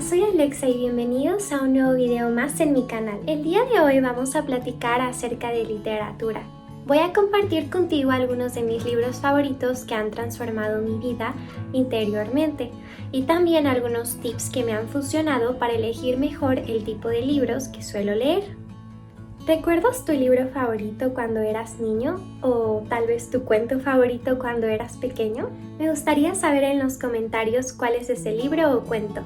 soy Alexa y bienvenidos a un nuevo video más en mi canal. El día de hoy vamos a platicar acerca de literatura. Voy a compartir contigo algunos de mis libros favoritos que han transformado mi vida interiormente y también algunos tips que me han funcionado para elegir mejor el tipo de libros que suelo leer. ¿Recuerdas tu libro favorito cuando eras niño? ¿O tal vez tu cuento favorito cuando eras pequeño? Me gustaría saber en los comentarios cuál es ese libro o cuento.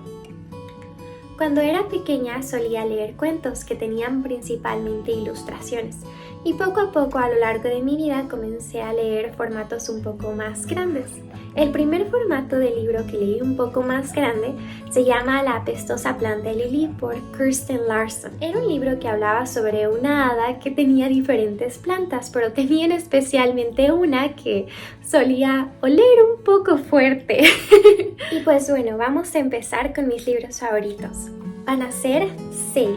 Cuando era pequeña solía leer cuentos que tenían principalmente ilustraciones y poco a poco a lo largo de mi vida comencé a leer formatos un poco más grandes. El primer formato de libro que leí un poco más grande se llama La apestosa planta de Lily por Kirsten Larson. Era un libro que hablaba sobre una hada que tenía diferentes plantas, pero tenían especialmente una que solía oler un poco fuerte. Y pues bueno, vamos a empezar con mis libros favoritos. Van a ser 6.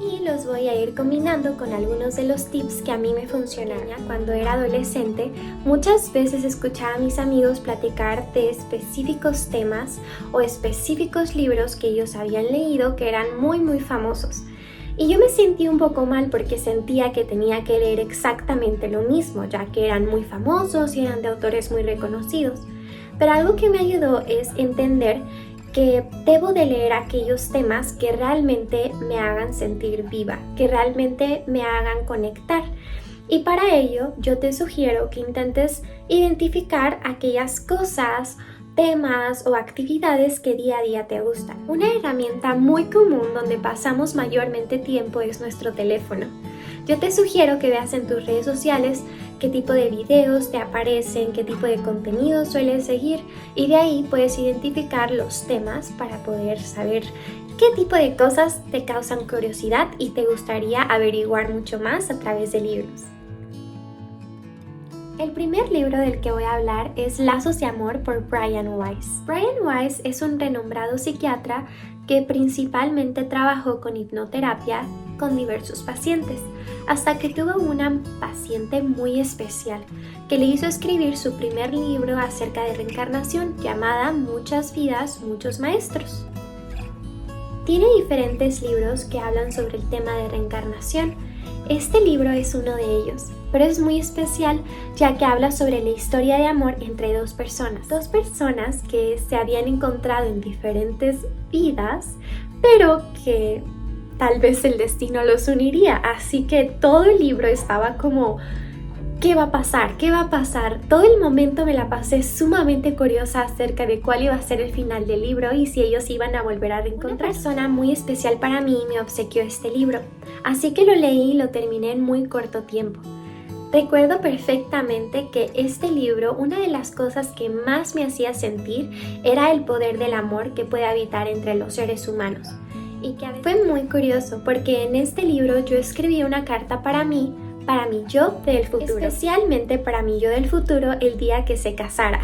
Y los voy a ir combinando con algunos de los tips que a mí me funcionaron. Cuando era adolescente, muchas veces escuchaba a mis amigos platicar de específicos temas o específicos libros que ellos habían leído que eran muy famosos. Y yo me sentí un poco mal porque sentía que tenía que leer exactamente lo mismo, ya que eran muy famosos y eran de autores muy reconocidos. Pero algo que me ayudó es entender que debo de leer aquellos temas que realmente me hagan sentir viva, que realmente me hagan conectar. Y para ello yo te sugiero que intentes identificar aquellas cosas, temas o actividades que día a día te gustan. Una herramienta muy común donde pasamos mayormente tiempo es nuestro teléfono. Yo te sugiero que veas en tus redes sociales qué tipo de videos te aparecen, qué tipo de contenido sueles seguir y de ahí puedes identificar los temas para poder saber qué tipo de cosas te causan curiosidad y te gustaría averiguar mucho más a través de libros. El primer libro del que voy a hablar es Lazos de Amor por Brian Weiss. Brian Weiss es un renombrado psiquiatra que principalmente trabajó con hipnoterapia con diversos pacientes, hasta que tuvo una paciente muy especial que le hizo escribir su primer libro acerca de reencarnación llamada Muchas vidas, muchos maestros. Tiene diferentes libros que hablan sobre el tema de reencarnación. Este libro es uno de ellos, pero es muy especial ya que habla sobre la historia de amor entre dos personas que se habían encontrado en diferentes vidas, pero que tal vez el destino los uniría, así que todo el libro estaba como ¿qué va a pasar? ¿Qué va a pasar? Todo el momento me la pasé sumamente curiosa acerca de cuál iba a ser el final del libro y si ellos iban a volver a reencontrar. Una persona muy especial para mí me obsequió este libro, así que lo leí y lo terminé en muy corto tiempo. Recuerdo perfectamente que este libro, una de las cosas que más me hacía sentir era el poder del amor que puede habitar entre los seres humanos. Y que fue muy curioso porque en este libro yo escribí una carta para mí yo del futuro, especialmente para mi yo del futuro el día que se casara.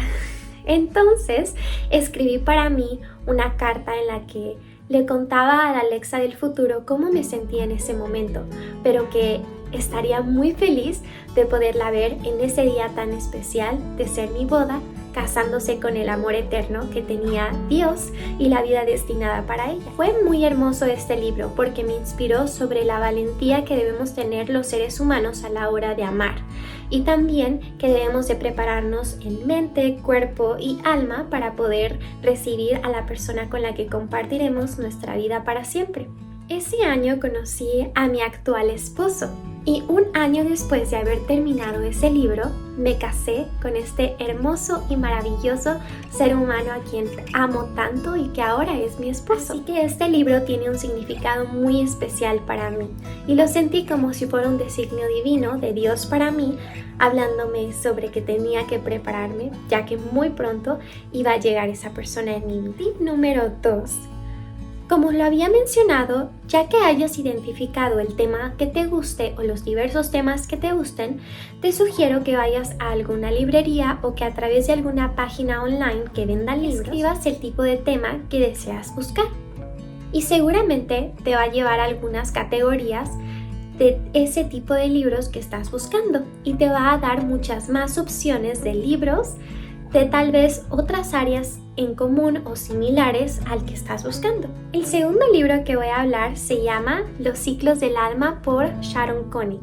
Entonces escribí para mí una carta en la que le contaba a la Alexa del futuro cómo me sentía en ese momento, pero que estaría muy feliz de poderla ver en ese día tan especial de ser mi boda, casándose con el amor eterno que tenía Dios y la vida destinada para ella. Fue muy hermoso este libro porque me inspiró sobre la valentía que debemos tener los seres humanos a la hora de amar y también que debemos de prepararnos en mente, cuerpo y alma para poder recibir a la persona con la que compartiremos nuestra vida para siempre. Ese año conocí a mi actual esposo y un año después de haber terminado ese libro, me casé con este hermoso y maravilloso ser humano a quien amo tanto y que ahora es mi esposo. Así que este libro tiene un significado muy especial para mí y lo sentí como si fuera un designio divino de Dios para mí, hablándome sobre que tenía que prepararme, ya que muy pronto iba a llegar esa persona en mi vida. Tip número 2. Como lo había mencionado, ya que hayas identificado el tema que te guste o los diversos temas que te gusten, te sugiero que vayas a alguna librería o que a través de alguna página online que venda libros, escribas el tipo de tema que deseas buscar. Y seguramente te va a llevar a algunas categorías de ese tipo de libros que estás buscando y te va a dar muchas más opciones de libros de tal vez otras áreas en común o similares al que estás buscando. El segundo libro que voy a hablar se llama Los ciclos del alma por Sharon Koenig.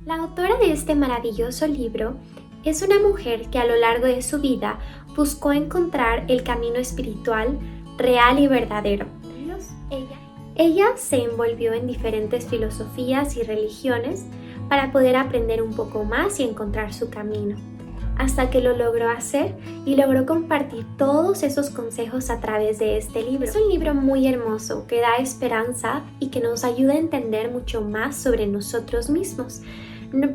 La autora de este maravilloso libro es una mujer que a lo largo de su vida buscó encontrar el camino espiritual real y verdadero. Ella se envolvió en diferentes filosofías y religiones para poder aprender un poco más y encontrar su camino, hasta que lo logró hacer y logró compartir todos esos consejos a través de este libro. Es un libro muy hermoso que da esperanza y que nos ayuda a entender mucho más sobre nosotros mismos.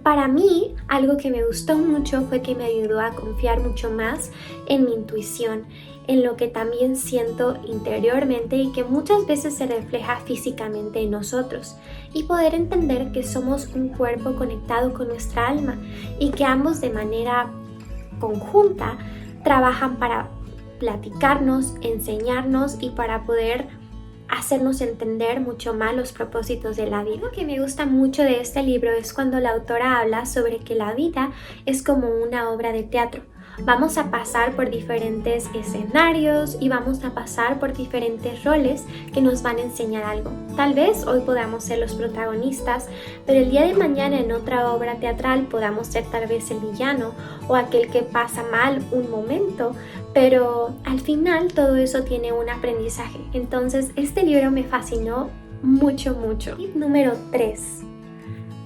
Para mí, algo que me gustó mucho fue que me ayudó a confiar mucho más en mi intuición, en lo que también siento interiormente y que muchas veces se refleja físicamente en nosotros, y poder entender que somos un cuerpo conectado con nuestra alma y que ambos de manera conjunta trabajan para platicarnos, enseñarnos y para poder hacernos entender mucho más los propósitos de la vida. Lo que me gusta mucho de este libro es cuando la autora habla sobre que la vida es como una obra de teatro. Vamos a pasar por diferentes escenarios y vamos a pasar por diferentes roles que nos van a enseñar algo. Tal vez hoy podamos ser los protagonistas, pero el día de mañana en otra obra teatral podamos ser tal vez el villano o aquel que pasa mal un momento, pero al final todo eso tiene un aprendizaje. Entonces este libro me fascinó mucho. Tip número 3.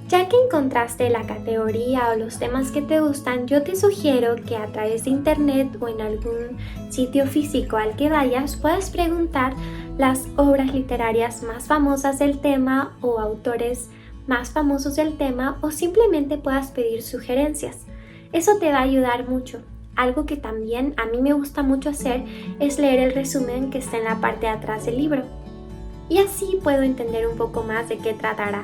Ya que encontraste la categoría o los temas que te gustan, yo te sugiero que a través de internet o en algún sitio físico al que vayas puedas preguntar las obras literarias más famosas del tema o autores más famosos del tema, o simplemente puedas pedir sugerencias. Eso te va a ayudar mucho. Algo que también a mí me gusta mucho hacer es leer el resumen que está en la parte de atrás del libro, y así puedo entender un poco más de qué tratará.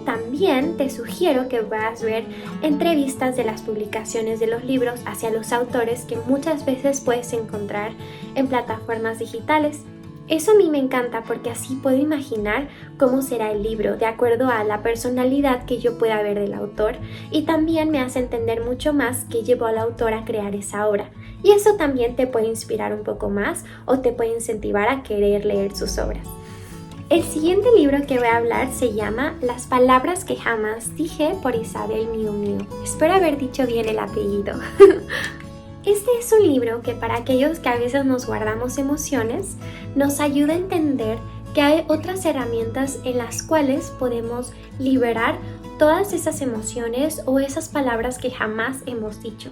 También te sugiero que puedas ver entrevistas de las publicaciones de los libros hacia los autores que muchas veces puedes encontrar en plataformas digitales. Eso a mí me encanta porque así puedo imaginar cómo será el libro de acuerdo a la personalidad que yo pueda ver del autor, y también me hace entender mucho más qué llevó al autor a crear esa obra, y eso también te puede inspirar un poco más o te puede incentivar a querer leer sus obras. El siguiente libro que voy a hablar se llama Las palabras que jamás dije por Isabel Miu Miu. Espero haber dicho bien el apellido. Este es un libro que para aquellos que a veces nos guardamos emociones, nos ayuda a entender que hay otras herramientas en las cuales podemos liberar todas esas emociones o esas palabras que jamás hemos dicho.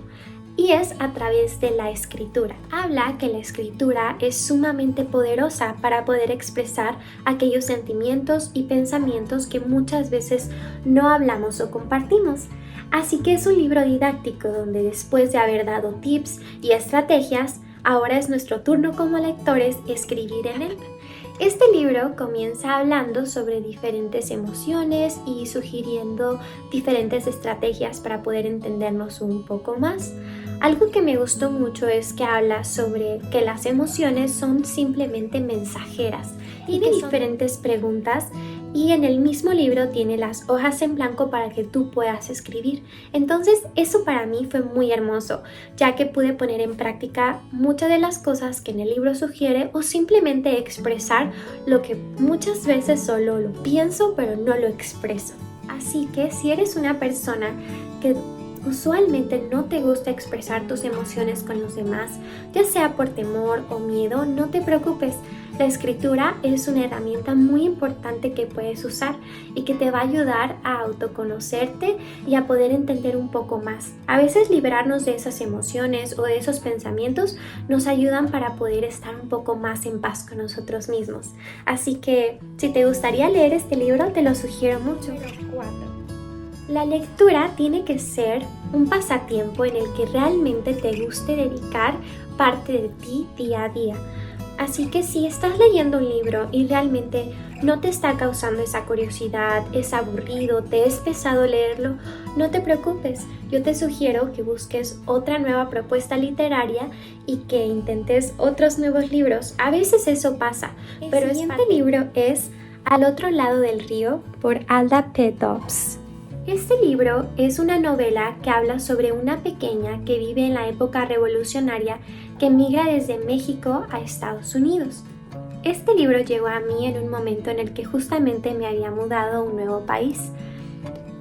Y es a través de la escritura. Habla que la escritura es sumamente poderosa para poder expresar aquellos sentimientos y pensamientos que muchas veces no hablamos o compartimos. Así que es un libro didáctico donde, después de haber dado tips y estrategias, ahora es nuestro turno como lectores escribir en él. Este libro comienza hablando sobre diferentes emociones y sugiriendo diferentes estrategias para poder entendernos un poco más. Algo que me gustó mucho es que habla sobre que las emociones son simplemente mensajeras y de diferentes preguntas, y en el mismo libro tiene las hojas en blanco para que tú puedas escribir. Entonces eso para mí fue muy hermoso, ya que pude poner en práctica muchas de las cosas que en el libro sugiere, o simplemente expresar lo que muchas veces solo lo pienso pero no lo expreso. Así que si eres una persona que usualmente no te gusta expresar tus emociones con los demás, ya sea por temor o miedo, no te preocupes. La escritura es una herramienta muy importante que puedes usar y que te va a ayudar a autoconocerte y a poder entender un poco más. A veces liberarnos de esas emociones o de esos pensamientos nos ayudan para poder estar un poco más en paz con nosotros mismos. Así que si te gustaría leer este libro, te lo sugiero mucho. 4. La lectura tiene que ser un pasatiempo en el que realmente te guste dedicar parte de ti día a día. Así que si estás leyendo un libro y realmente no te está causando esa curiosidad, es aburrido, te es pesado leerlo, no te preocupes. Yo te sugiero que busques otra nueva propuesta literaria y que intentes otros nuevos libros. A veces eso pasa, pero este libro es Al otro lado del río por Alda P. Dobbs. Este libro es una novela que habla sobre una pequeña que vive en la época revolucionaria que migra desde México a Estados Unidos. Este libro llegó a mí en un momento en el que justamente me había mudado a un nuevo país.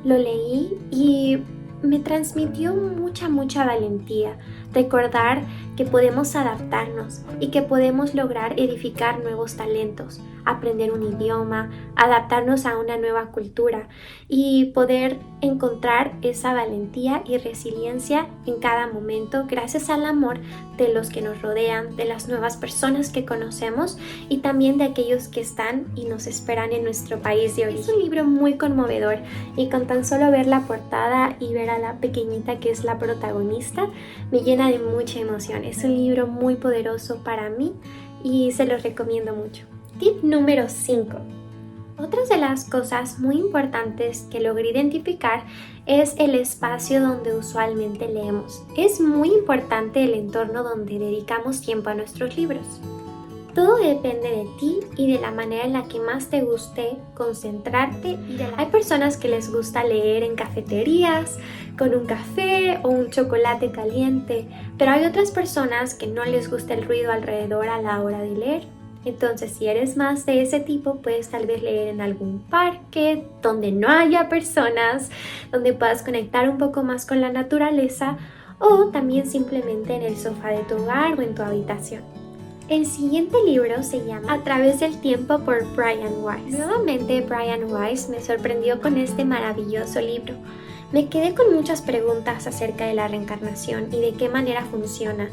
Lo leí y me transmitió mucha valentía. Recordar que podemos adaptarnos y que podemos lograr edificar nuevos talentos, aprender un idioma, adaptarnos a una nueva cultura y poder encontrar esa valentía y resiliencia en cada momento gracias al amor de los que nos rodean, de las nuevas personas que conocemos y también de aquellos que están y nos esperan en nuestro país de origen. Es un libro muy conmovedor y con tan solo ver la portada y ver a la pequeñita que es la protagonista me llena de mucha emoción. Es un libro muy poderoso para mí y se los recomiendo mucho. Tip número 5. Otra de las cosas muy importantes que logré identificar es el espacio donde usualmente leemos. Es muy importante el entorno donde dedicamos tiempo a nuestros libros. Todo depende de ti y de la manera en la que más te guste concentrarte. Hay personas que les gusta leer en cafeterías, con un café o un chocolate caliente, pero hay otras personas que no les gusta el ruido alrededor a la hora de leer. Entonces, si eres más de ese tipo, puedes tal vez leer en algún parque, donde no haya personas, donde puedas conectar un poco más con la naturaleza o también simplemente en el sofá de tu hogar o en tu habitación. El siguiente libro se llama A través del tiempo por Brian Weiss. Nuevamente, Brian Weiss me sorprendió con este maravilloso libro. Me quedé con muchas preguntas acerca de la reencarnación y de qué manera funciona.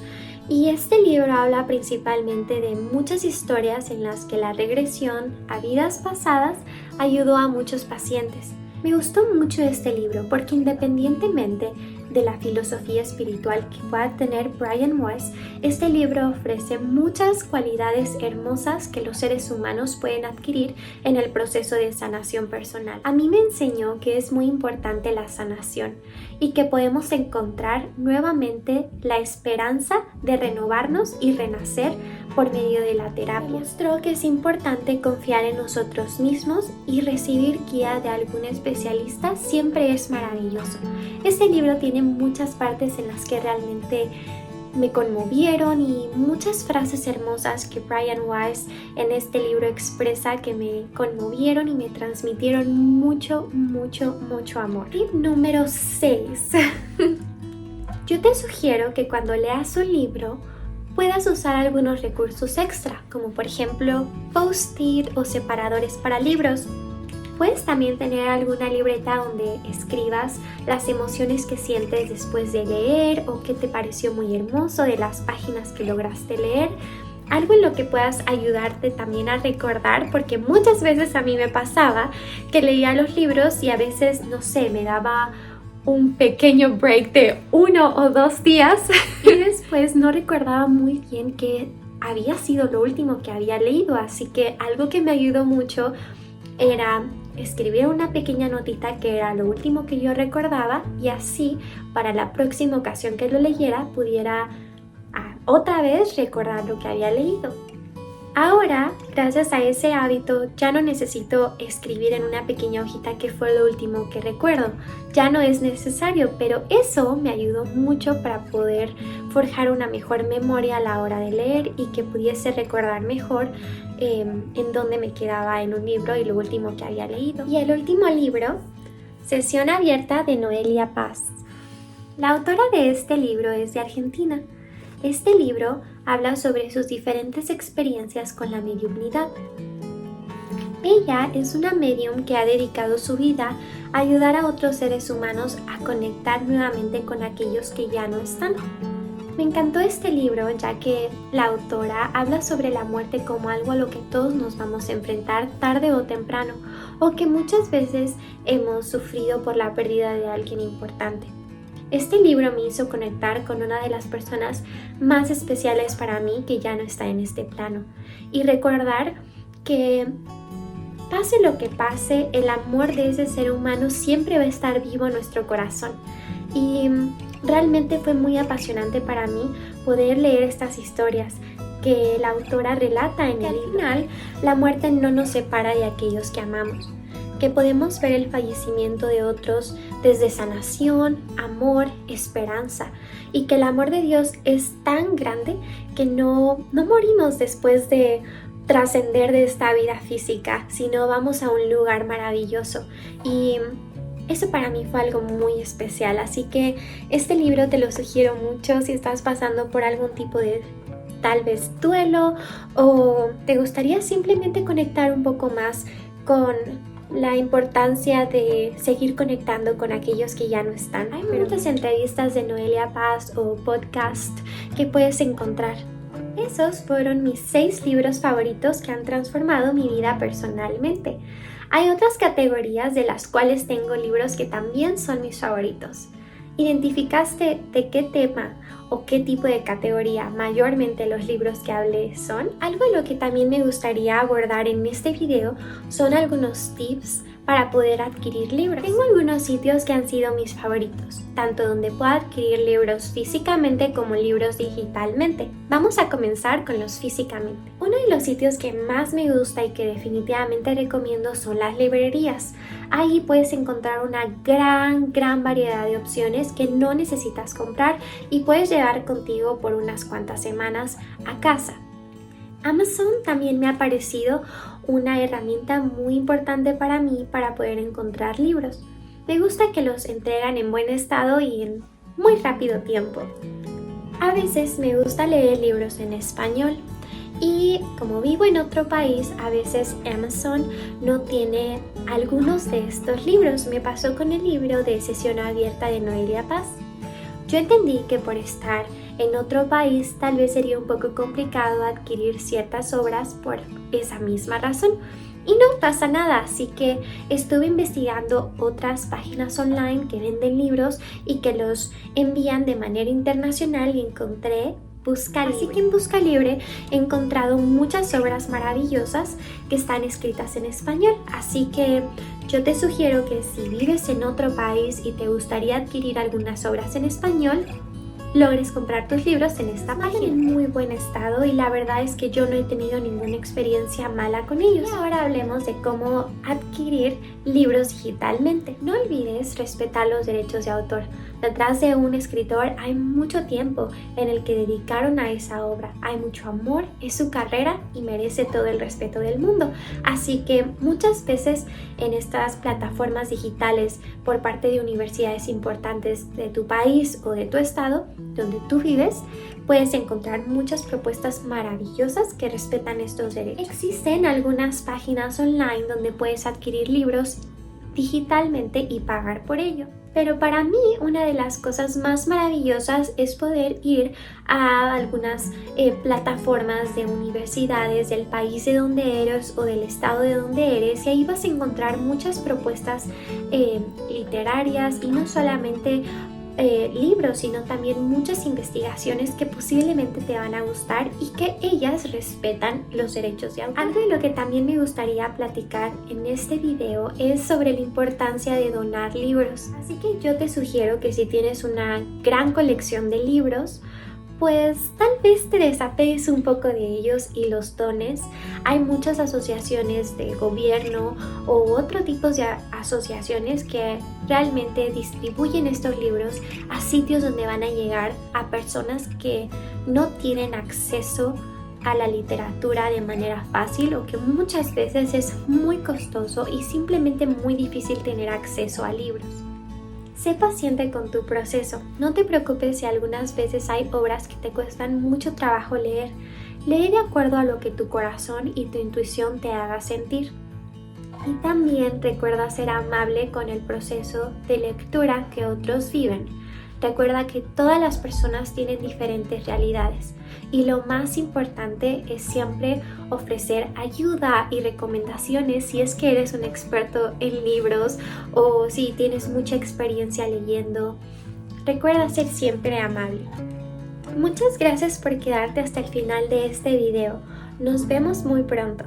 Y este libro habla principalmente de muchas historias en las que la regresión a vidas pasadas ayudó a muchos pacientes. Me gustó mucho este libro porque independientemente de la filosofía espiritual que pueda tener Brian Weiss, este libro ofrece muchas cualidades hermosas que los seres humanos pueden adquirir en el proceso de sanación personal. A mí me enseñó que es muy importante la sanación y que podemos encontrar nuevamente la esperanza de renovarnos y renacer por medio de la terapia. Mostró que es importante confiar en nosotros mismos y recibir guía de algún especialista siempre es maravilloso. Este libro tiene muchas partes en las que realmente me conmovieron y muchas frases hermosas que Brian Weiss en este libro expresa que me conmovieron y me transmitieron mucho amor. Tip número 6. Yo te sugiero que cuando leas un libro puedas usar algunos recursos extra, como por ejemplo post-it o separadores para libros. Puedes también tener alguna libreta donde escribas las emociones que sientes después de leer o qué te pareció muy hermoso de las páginas que lograste leer. Algo en lo que puedas ayudarte también a recordar, porque muchas veces a mí me pasaba que leía los libros y a veces, no sé, me daba un pequeño break de 1 o 2 días y después no recordaba muy bien qué había sido lo último que había leído. Así que algo que me ayudó mucho era escribir una pequeña notita que era lo último que yo recordaba y así para la próxima ocasión que lo leyera pudiera otra vez recordar lo que había leído. Ahora, gracias a ese hábito, ya no necesito escribir en una pequeña hojita que fue lo último que recuerdo. Ya no es necesario, pero eso me ayudó mucho para poder forjar una mejor memoria a la hora de leer y que pudiese recordar mejor en dónde me quedaba en un libro y lo último que había leído. Y el último libro, Sesión Abierta de Noelia Paz. La autora de este libro es de Argentina. Este libro habla sobre sus diferentes experiencias con la mediumnidad. Ella es una medium que ha dedicado su vida a ayudar a otros seres humanos a conectar nuevamente con aquellos que ya no están. Me encantó este libro ya que la autora habla sobre la muerte como algo a lo que todos nos vamos a enfrentar tarde o temprano, o que muchas veces hemos sufrido por la pérdida de alguien importante. Este libro me hizo conectar con una de las personas más especiales para mí que ya no está en este plano y recordar que pase lo que pase, el amor de ese ser humano siempre va a estar vivo en nuestro corazón. Y realmente fue muy apasionante para mí poder leer estas historias que la autora relata en el libro. Al final, la muerte no nos separa de aquellos que amamos. que podemos ver el fallecimiento de otros desde sanación, amor, esperanza, y que el amor de Dios es tan grande que no morimos después de trascender de esta vida física, sino vamos a un lugar maravilloso. Y eso para mí fue algo muy especial, así que este libro te lo sugiero mucho si estás pasando por algún tipo de tal vez duelo o te gustaría simplemente conectar un poco más con la importancia de seguir conectando con aquellos que ya no están. Hay muchas entrevistas de Noelia Paz o podcast que puedes encontrar. Esos fueron mis 6 libros favoritos que han transformado mi vida personalmente. Hay otras categorías de las cuales tengo libros que también son mis favoritos. ¿Identificaste de qué tema o qué tipo de categoría mayormente los libros que hablé son? Algo en lo que también me gustaría abordar en este video son algunos tips para poder adquirir libros. Tengo algunos sitios que han sido mis favoritos, tanto donde puedo adquirir libros físicamente como libros digitalmente. Vamos a comenzar con los físicamente. Uno de los sitios que más me gusta y que definitivamente recomiendo son las librerías. Ahí puedes encontrar una gran variedad de opciones que no necesitas comprar y puedes llevar contigo por unas cuantas semanas a casa. Amazon también me ha parecido una herramienta muy importante para mí para poder encontrar libros. Me gusta que los entregan en buen estado y en muy rápido tiempo. A veces me gusta leer libros en español y como vivo en otro país, a veces Amazon no tiene algunos de estos libros. Me pasó con el libro de Sesión Abierta de Noelia Paz. Yo entendí que por estar en otro país tal vez sería un poco complicado adquirir ciertas obras por esa misma razón. Y no pasa nada, así que estuve investigando otras páginas online que venden libros y que los envían de manera internacional y encontré Buscalibre. Así que en Buscalibre he encontrado muchas obras maravillosas que están escritas en español. Así que yo te sugiero que si vives en otro país y te gustaría adquirir algunas obras en español, logres comprar tus libros en esta página. En muy buen estado y la verdad es que yo no he tenido ninguna experiencia mala con ellos. Y ahora hablemos de cómo adquirir libros digitalmente. No olvides respetar los derechos de autor. Detrás de un escritor hay mucho tiempo en el que dedicaron a esa obra. Hay mucho amor, es su carrera y merece todo el respeto del mundo. Así que muchas veces en estas plataformas digitales por parte de universidades importantes de tu país o de tu estado, donde tú vives, puedes encontrar muchas propuestas maravillosas que respetan estos derechos. Existen algunas páginas online donde puedes adquirir libros digitalmente y pagar por ello. Pero para mí una de las cosas más maravillosas es poder ir a algunas plataformas de universidades del país de donde eres o del estado de donde eres y ahí vas a encontrar muchas propuestas literarias y no solamente libros, sino también muchas investigaciones que posiblemente te van a gustar y que ellas respetan los derechos de autor. Algo de lo que también me gustaría platicar en este video es sobre la importancia de donar libros. Así que yo te sugiero que si tienes una gran colección de libros, pues tal vez te desapegues un poco de ellos y los dones. Hay muchas asociaciones de gobierno o otro tipo de asociaciones que realmente distribuyen estos libros a sitios donde van a llegar a personas que no tienen acceso a la literatura de manera fácil o que muchas veces es muy costoso y simplemente muy difícil tener acceso a libros. Sé paciente con tu proceso. No te preocupes si algunas veces hay obras que te cuestan mucho trabajo leer. Lee de acuerdo a lo que tu corazón y tu intuición te haga sentir. Y también recuerda ser amable con el proceso de lectura que otros viven. Recuerda que todas las personas tienen diferentes realidades y lo más importante es siempre ofrecer ayuda y recomendaciones si es que eres un experto en libros o si tienes mucha experiencia leyendo. Recuerda ser siempre amable. Muchas gracias por quedarte hasta el final de este video. Nos vemos muy pronto.